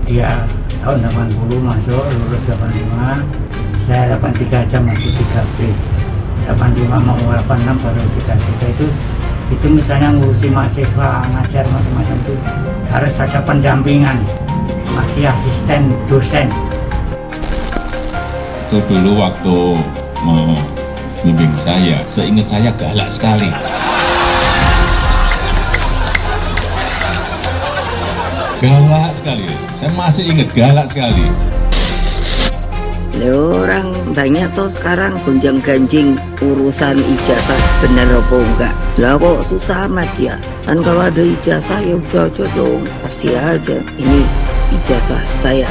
Dia tahun 80 masuk, lulus 85, saya 83 aja masih 3B. 85 mau 86 baru cita-cita itu misalnya ngurusi mahasiswa, ngajar macam-macam itu harus ada pendampingan, masih asisten dosen. Itu dulu waktu membimbing saya, seingat saya galak sekali. Galak sekali, saya masih ingat galak sekali. Orang banyak tuh sekarang gonjang ganjing urusan ijazah bener apa enggak. Lah kok susah amat ya. Kan kalau ada ijazah ya udah aja dong, kasih aja. Ini ijazah saya.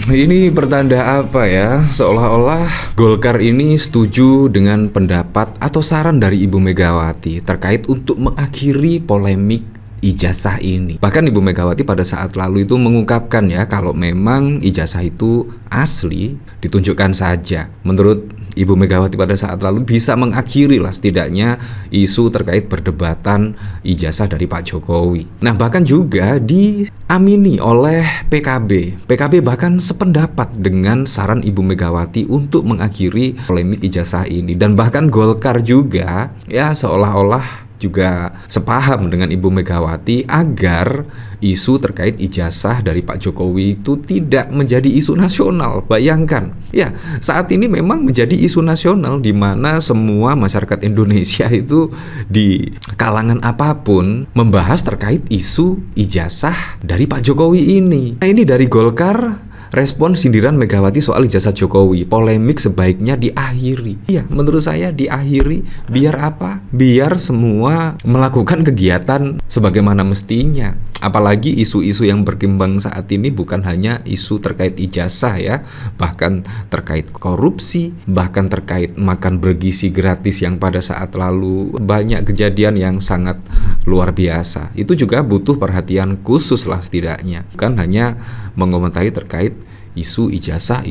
Ini pertanda apa ya? Seolah-olah Golkar ini setuju dengan pendapat atau saran dari Ibu Megawati terkait untuk mengakhiri polemik ijazah ini. Bahkan Ibu Megawati pada saat lalu itu mengungkapkan ya, kalau memang ijazah itu asli, ditunjukkan saja. Menurut Ibu Megawati pada saat lalu bisa mengakhiri lah setidaknya isu terkait perdebatan ijazah dari Pak Jokowi. Nah, bahkan juga diamini oleh PKB. PKB bahkan sependapat dengan saran Ibu Megawati untuk mengakhiri polemik ijazah ini. Dan bahkan Golkar juga ya seolah-olah juga sepaham dengan Ibu Megawati agar isu terkait ijazah dari Pak Jokowi itu tidak menjadi isu nasional. Bayangkan, ya saat ini memang menjadi isu nasional di mana semua masyarakat Indonesia itu di kalangan apapun membahas terkait isu ijazah dari Pak Jokowi ini. Nah, ini dari Golkar. Respon sindiran Megawati soal ijazah Jokowi, polemik sebaiknya diakhiri. Iya, menurut saya diakhiri. Biar apa? Biar semua melakukan kegiatan sebagaimana mestinya. Apalagi isu-isu yang berkembang saat ini bukan hanya isu terkait ijazah ya, bahkan terkait korupsi, bahkan terkait makan bergizi gratis yang pada saat lalu banyak kejadian yang sangat luar biasa. Itu juga butuh perhatian khusus lah setidaknya. Bukan hanya mengomentari terkait isu ijazah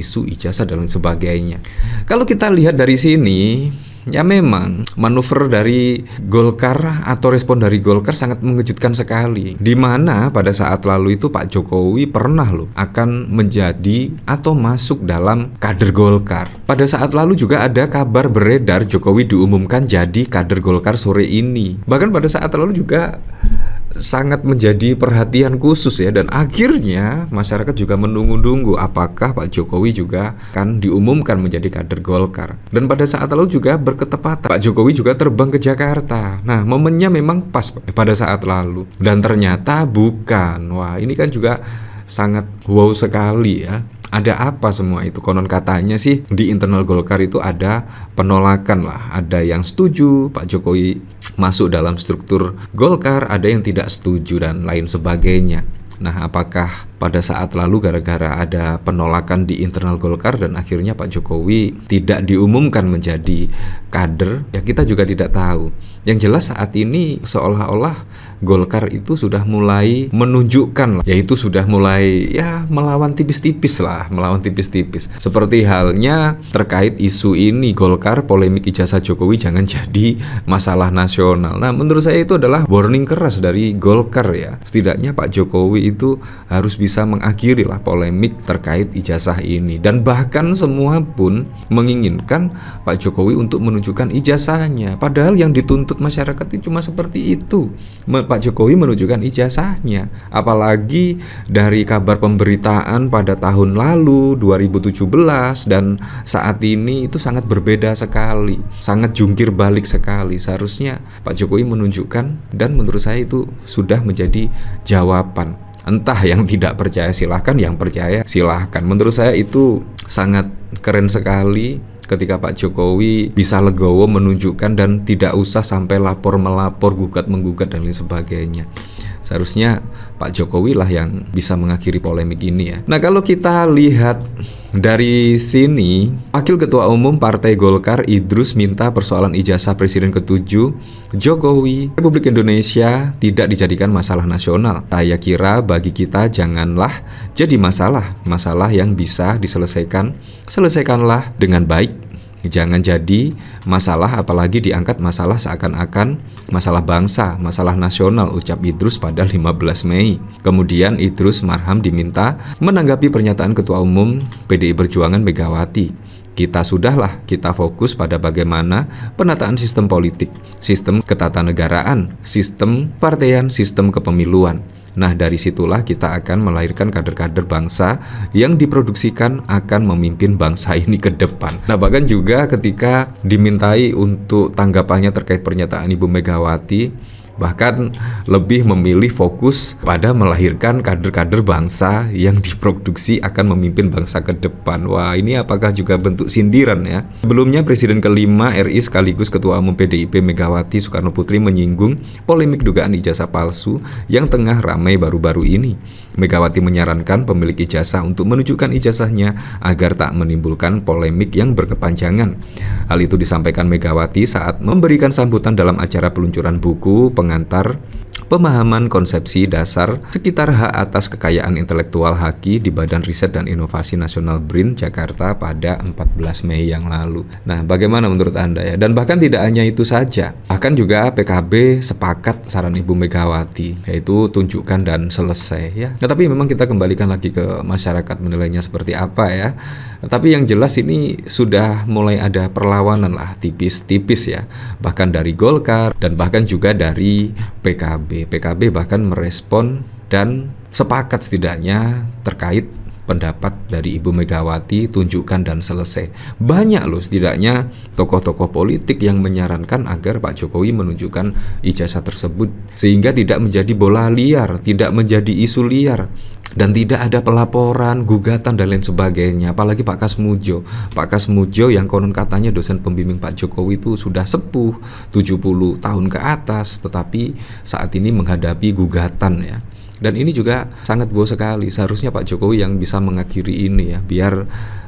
dan lain sebagainya. Kalau kita lihat dari sini, ya memang manuver dari Golkar atau respon dari Golkar sangat mengejutkan sekali. Di mana pada saat lalu itu Pak Jokowi pernah loh akan menjadi atau masuk dalam kader Golkar. Pada saat lalu juga ada kabar beredar Jokowi diumumkan jadi kader Golkar sore ini. Bahkan pada saat lalu juga sangat menjadi perhatian khusus ya, dan akhirnya masyarakat juga menunggu-nunggu apakah Pak Jokowi juga akan diumumkan menjadi kader Golkar. Dan pada saat lalu juga berketepatan Pak Jokowi juga terbang ke Jakarta. Nah, momennya memang pas pada saat lalu, dan ternyata bukan. Wah, ini kan juga sangat wow sekali ya. Ada apa semua itu? Konon katanya sih di internal Golkar itu ada penolakan lah. Ada yang setuju Pak Jokowi masuk dalam struktur Golkar, ada yang tidak setuju dan lain sebagainya. Nah, apakah pada saat lalu gara-gara ada penolakan di internal Golkar dan akhirnya Pak Jokowi tidak diumumkan menjadi kader? Ya kita juga tidak tahu. Yang jelas saat ini seolah-olah Golkar itu sudah mulai menunjukkan, yaitu sudah mulai ya melawan tipis-tipis lah, melawan tipis-tipis. Seperti halnya terkait isu ini Golkar, polemik ijazah Jokowi jangan jadi masalah nasional. Nah, menurut saya itu adalah warning keras dari Golkar ya. Setidaknya Pak Jokowi itu harus bisa mengakhiri lah polemik terkait ijazah ini, dan bahkan semua pun menginginkan Pak Jokowi untuk menunjukkan ijazahnya, padahal yang dituntut masyarakat itu cuma seperti itu, Pak Jokowi menunjukkan ijazahnya. Apalagi dari kabar pemberitaan pada tahun lalu 2017 dan saat ini itu sangat berbeda sekali, sangat jungkir balik sekali. Seharusnya Pak Jokowi menunjukkan, dan menurut saya itu sudah menjadi jawaban. Entah yang tidak percaya silahkan, yang percaya silahkan. Menurut saya itu sangat keren sekali ketika Pak Jokowi bisa legowo menunjukkan dan tidak usah sampai lapor-melapor, gugat-menggugat dan lain sebagainya. Seharusnya Pak Jokowi lah yang bisa mengakhiri polemik ini ya. Nah, kalau kita lihat dari sini, Wakil Ketua Umum Partai Golkar Idrus minta persoalan ijazah Presiden ke-7 Jokowi Republik Indonesia tidak dijadikan masalah nasional. Saya kira bagi kita janganlah jadi masalah yang bisa diselesaikan, selesaikanlah dengan baik. Jangan jadi masalah, apalagi diangkat masalah seakan-akan masalah bangsa, masalah nasional, ucap Idrus pada 15 Mei. Kemudian Idrus Marham diminta menanggapi pernyataan Ketua Umum PDI Perjuangan Megawati. Kita fokus pada bagaimana penataan sistem politik, sistem ketatanegaraan, sistem partaian, sistem kepemiluan. Nah, dari situlah kita akan melahirkan kader-kader bangsa yang diproduksikan akan memimpin bangsa ini ke depan. Nah, bahkan juga ketika dimintai untuk tanggapannya terkait pernyataan Ibu Megawati, bahkan lebih memilih fokus pada melahirkan kader-kader bangsa yang diproduksi akan memimpin bangsa ke depan. Wah, ini apakah juga bentuk sindiran ya? Sebelumnya Presiden kelima RI sekaligus Ketua Umum PDIP Megawati Soekarno Putri menyinggung polemik dugaan ijazah palsu yang tengah ramai baru-baru ini. Megawati menyarankan pemilik ijazah untuk menunjukkan ijazahnya agar tak menimbulkan polemik yang berkepanjangan. Hal itu disampaikan Megawati saat memberikan sambutan dalam acara peluncuran buku pengantar pemahaman konsepsi dasar sekitar hak atas kekayaan intelektual HAKI di Badan Riset dan Inovasi Nasional BRIN Jakarta pada 14 Mei yang lalu. Nah, bagaimana menurut Anda ya? Dan bahkan tidak hanya itu saja, bahkan juga PKB sepakat saran Ibu Megawati, yaitu tunjukkan dan selesai ya. Nah, tapi memang kita kembalikan lagi ke masyarakat menilainya seperti apa ya. Nah, tapi yang jelas ini sudah mulai ada perlawanan lah, tipis-tipis ya, bahkan dari Golkar dan bahkan juga dari PKB bahkan merespon dan sepakat setidaknya terkait pendapat dari Ibu Megawati, tunjukkan dan selesai. Banyak loh setidaknya tokoh-tokoh politik yang menyarankan agar Pak Jokowi menunjukkan ijazah tersebut sehingga tidak menjadi bola liar, tidak menjadi isu liar, dan tidak ada pelaporan, gugatan dan lain sebagainya. Apalagi Pak Kasmujo yang konon katanya dosen pembimbing Pak Jokowi itu sudah sepuh 70 tahun ke atas, tetapi saat ini menghadapi gugatan ya. Dan ini juga sangat bos sekali. Seharusnya Pak Jokowi yang bisa mengakhiri ini ya, biar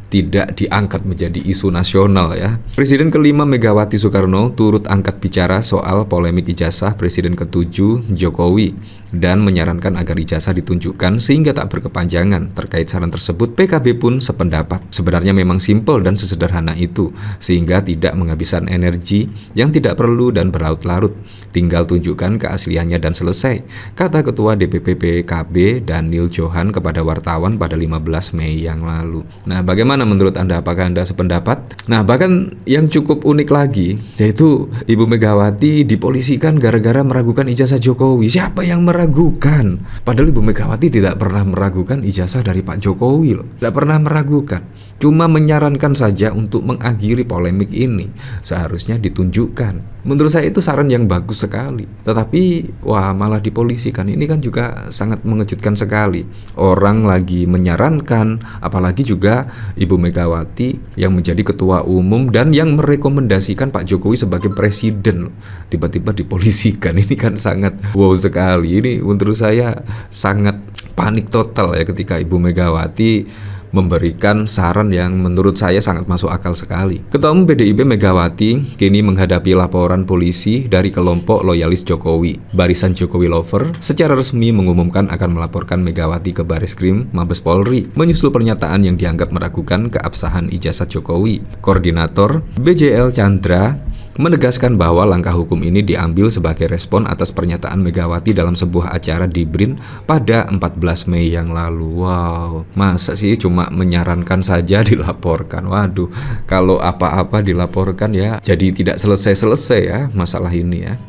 tidak diangkat menjadi isu nasional ya. Presiden kelima Megawati Soekarno turut angkat bicara soal polemik ijazah Presiden ke-7 Jokowi dan menyarankan agar ijazah ditunjukkan sehingga tak berkepanjangan. Terkait saran tersebut, PKB pun sependapat. Sebenarnya memang simpel dan sesederhana itu, sehingga tidak menghabiskan energi yang tidak perlu dan berlarut-larut. Tinggal tunjukkan keasliannya dan selesai, kata Ketua DPP PKB Daniel Johan kepada wartawan pada 15 Mei yang lalu. Nah, bagaimana menurut Anda? Apakah Anda sependapat? Nah, bahkan yang cukup unik lagi, yaitu Ibu Megawati dipolisikan gara-gara meragukan ijazah Jokowi. Siapa yang meragukan? Padahal Ibu Megawati tidak pernah meragukan ijazah dari Pak Jokowi loh. Tidak pernah meragukan. Cuma menyarankan saja untuk mengakhiri polemik ini. Seharusnya ditunjukkan. Menurut saya itu saran yang bagus sekali. Tetapi, wah malah dipolisikan. Ini kan juga sangat mengejutkan sekali. Orang lagi menyarankan, apalagi juga Ibu Megawati yang menjadi ketua umum dan yang merekomendasikan Pak Jokowi sebagai presiden, tiba-tiba dipolisikan. Ini kan sangat wow sekali. Ini menurut saya sangat panik total ya ketika Ibu Megawati memberikan saran yang menurut saya sangat masuk akal sekali. Ketua Umum PDIP Megawati kini menghadapi laporan polisi dari kelompok loyalis Jokowi. Barisan Jokowi Lover secara resmi mengumumkan akan melaporkan Megawati ke Bareskrim Mabes Polri menyusul pernyataan yang dianggap meragukan keabsahan ijazah Jokowi. Koordinator BJL Chandra menegaskan bahwa langkah hukum ini diambil sebagai respon atas pernyataan Megawati dalam sebuah acara di BRIN pada 14 Mei yang lalu. Wow, masa sih cuma menyarankan saja dilaporkan? Waduh, kalau apa-apa dilaporkan ya jadi tidak selesai-selesai ya masalah ini ya.